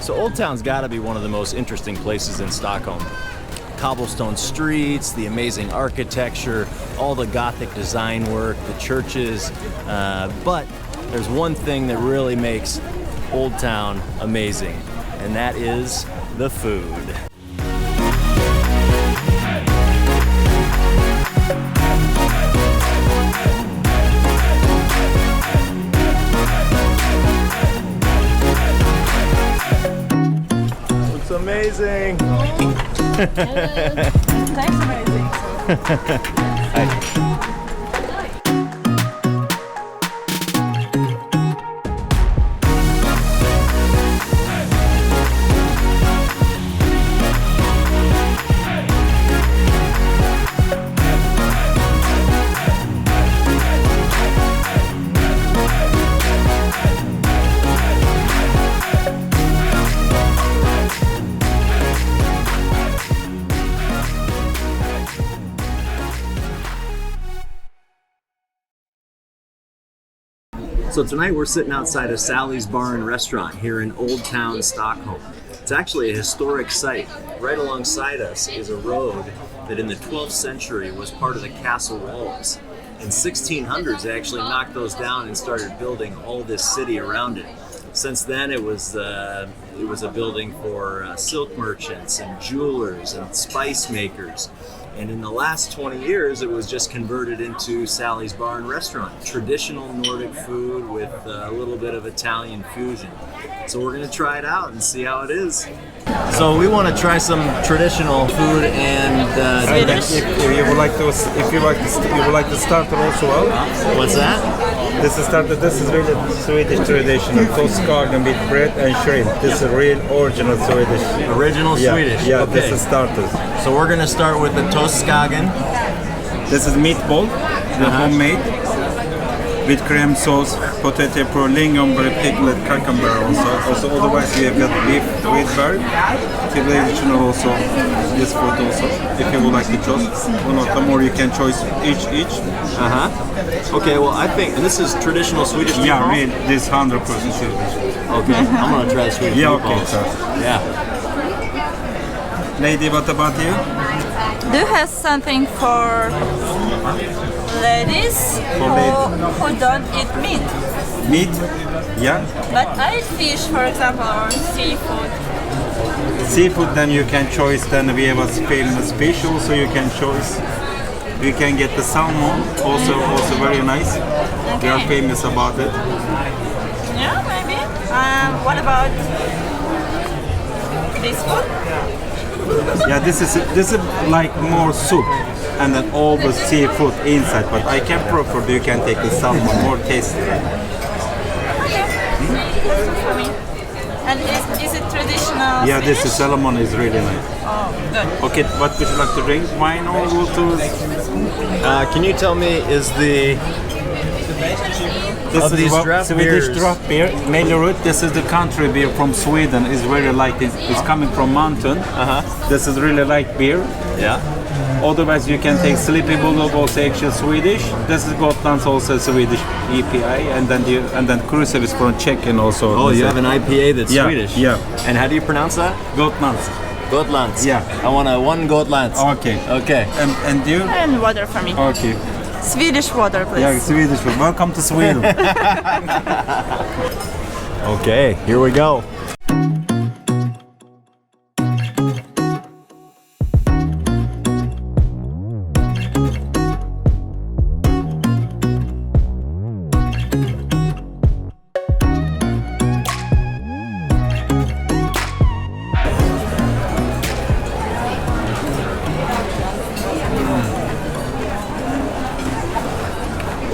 So Old Town's got to be one of the most interesting places in Stockholm. Cobblestone streets, the amazing architecture, all the Gothic design work, the churches, but there's one thing that really makes Old Town amazing, and that is the food. It's amazing! That's amazing. Hi. So tonight we're sitting outside of Sally's Bar and Restaurant here in Old Town, Stockholm. It's actually a historic site. Right alongside us is a road that in the 12th century was part of the castle walls. In 1600s they actually knocked those down and started building all this city around it. Since then it was a building for silk merchants and jewelers and spice makers. And in the last 20 years, it was just converted into Sally's Bar and Restaurant. Traditional Nordic food with a little bit of Italian fusion. So we're gonna try it out and see how it is. So we want to try some traditional food and Swedish. If you would like to start also well. What's that? This is really Swedish traditional toastkagen with bread and shrimp. This is real original Swedish. Original Swedish. Yeah, okay. This is starters. So we're gonna start with the toastkagen. This is meatball, the homemade, with cream sauce, potato pro, lingonberry, piglet, cucumber also. Otherwise we have got beef with bird, traditional also, this food also, if you would like to choose. One or more you can choose each. Okay, well I think, and this is traditional Swedish meatballs? Yeah, real, this 100% Swedish. Okay, I'm gonna try the Swedish Yeah, meatballs. okay, sir. Yeah. Lady, what about you? Do you have something for ladies who don't eat meat? Meat? Yeah. But I eat fish, for example, or seafood. Seafood, then you can choose, then we have a famous fish also you can choose. You can get the salmon, also very nice. We are famous about it. Yeah, maybe. What about this food? Yeah, this is like more soup and then all the seafood inside, but I can prefer you can take the salmon, more tasty. Okay. That's good for me. And is it traditional Yeah, this Swedish? is salmon is really nice. Oh, good. Okay, what would you like to drink? Wine or go to? Can you tell me, is the This of is these what draft Swedish beers? draft beer, Mellerud. This is the country beer from Sweden. It's very light. It's coming from mountain. This is really light beer. Yeah. Otherwise, you can take Sleepy Bulldog, also actually Swedish. This is Gotland's also Swedish EPA, and then Cruiser is from Czech and also. Oh, you have an IPA that's Yeah, Swedish. yeah. And how do you pronounce that? Gotlands. Gotlands. Yeah. I want one Gotlands. Okay. Okay. And you? And water for me. Okay. Swedish water, please. Yeah, Swedish food. Welcome to Sweden. Okay, here we go.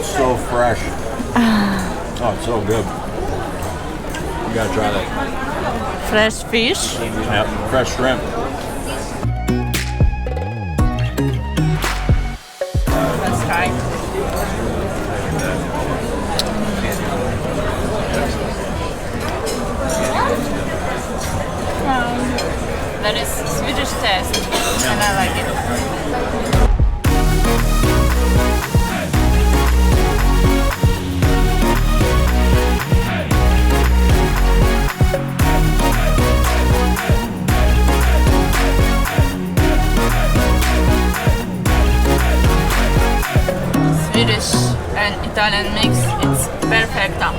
So fresh. Oh, it's so good. You gotta try that. Fresh fish. Yep, fresh shrimp. Let's try. That is Swedish taste, and I like it. Swedish and Italian mix, it's perfecta.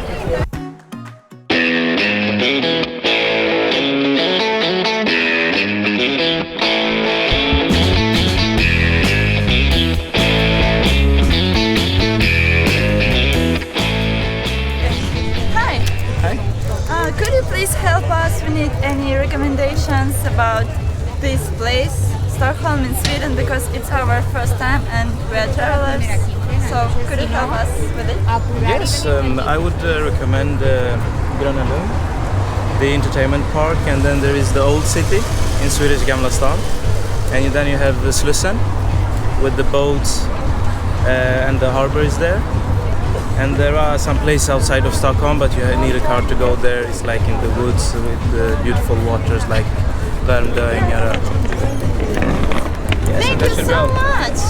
Could you please help us? We need any recommendations about this place, Stockholm in Sweden, because it's our first time and we are travelers. So could you help us with it? Yes, I would recommend Gröna Lund, the entertainment park, and then there is the old city in Swedish, Gamla Stan, and then you have the Slussen with the boats and the harbor is there. And there are some places outside of Stockholm, but you need a car to go there. It's like in the woods with the beautiful waters like Värmdö, Ingarö. Yes, Thank you so much!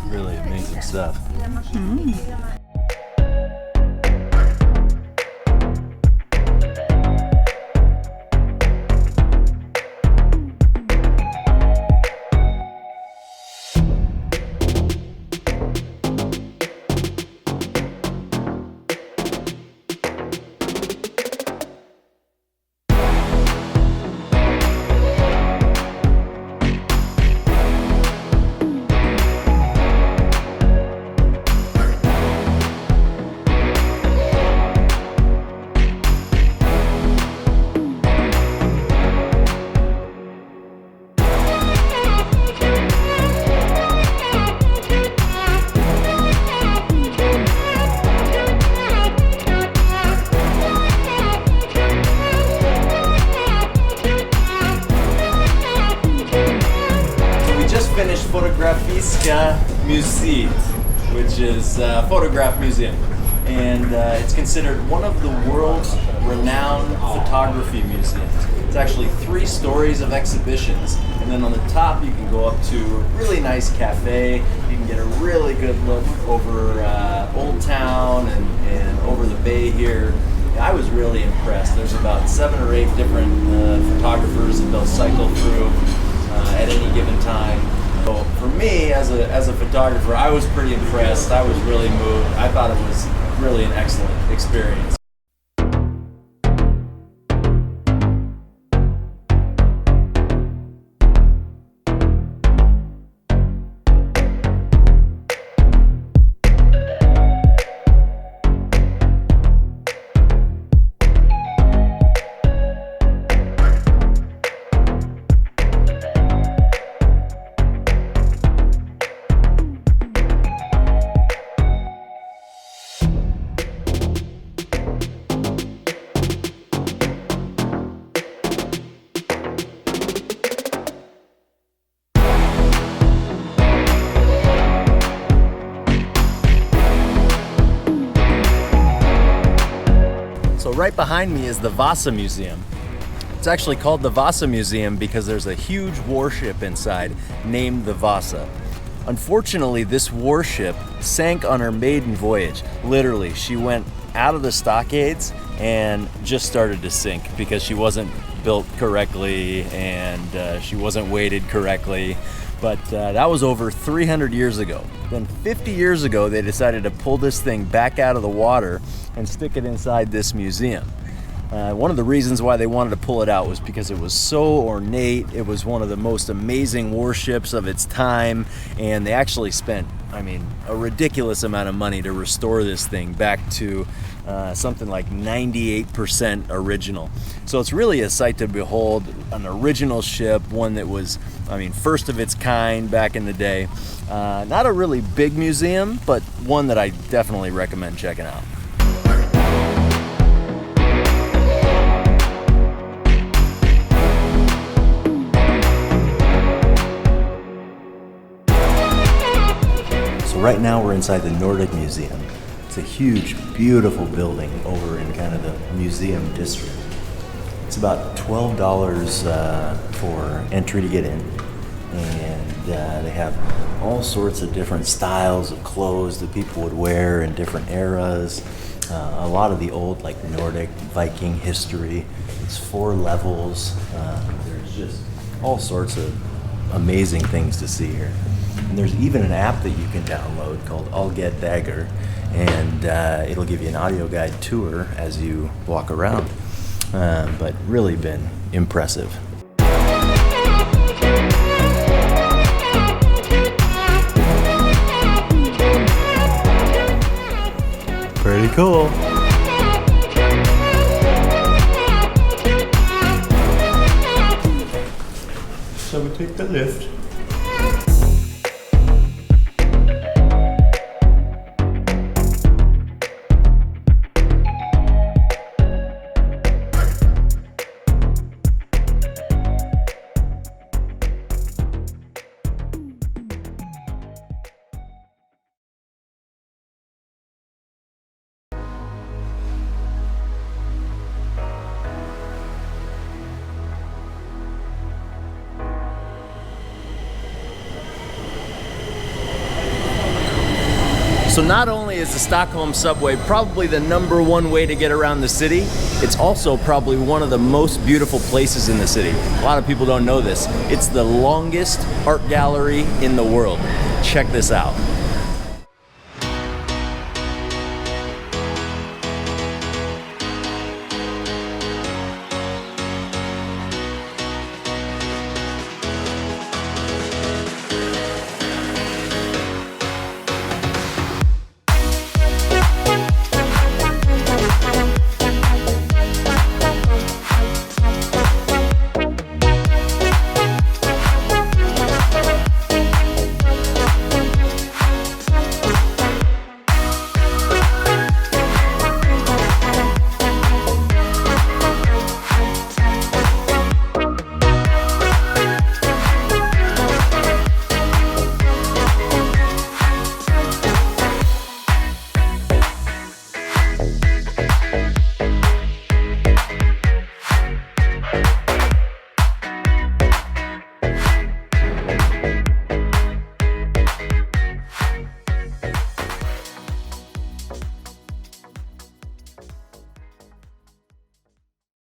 Really amazing stuff. Finished Fotografiska Museet, which is a photograph museum, and it's considered one of the world's renowned photography museums. It's actually 3 stories of exhibitions, and then on the top you can go up to a really nice cafe. You can get a really good look over Old Town and over the bay here. I was really impressed. There's about 7 or 8 different photographers that they'll cycle through at any given time. So for me, as a photographer, I was pretty impressed. I was really moved. I thought it was really an excellent experience. So right behind me is the Vasa Museum. It's actually called the Vasa Museum because there's a huge warship inside named the Vasa. Unfortunately, this warship sank on her maiden voyage. Literally, she went out of the stockades and just started to sink because she wasn't built correctly and she wasn't weighted correctly. But that was over 300 years ago. Then 50 years ago, they decided to pull this thing back out of the water and stick it inside this museum. One of the reasons why they wanted to pull it out was because it was so ornate. It was one of the most amazing warships of its time, and they actually spent, a ridiculous amount of money to restore this thing back to something like 98% original. So it's really a sight to behold, an original ship, one that was, first of its kind back in the day. Not a really big museum, but one that I definitely recommend checking out. So right now we're inside the Nordic Museum. It's a huge, beautiful building over in kind of the museum district. It's about $12 for entry to get in, and they have all sorts of different styles of clothes that people would wear in different eras. A lot of the old, like Nordic Viking history. It's 4 levels. There's just all sorts of amazing things to see here. And there's even an app that you can download called I'll Get Dagger, and it'll give you an audio guide tour as you walk around. But really been impressive. Pretty cool. So we take the lift. So not only is the Stockholm Subway probably the #1 way to get around the city, it's also probably one of the most beautiful places in the city. A lot of people don't know this. It's the longest art gallery in the world. Check this out.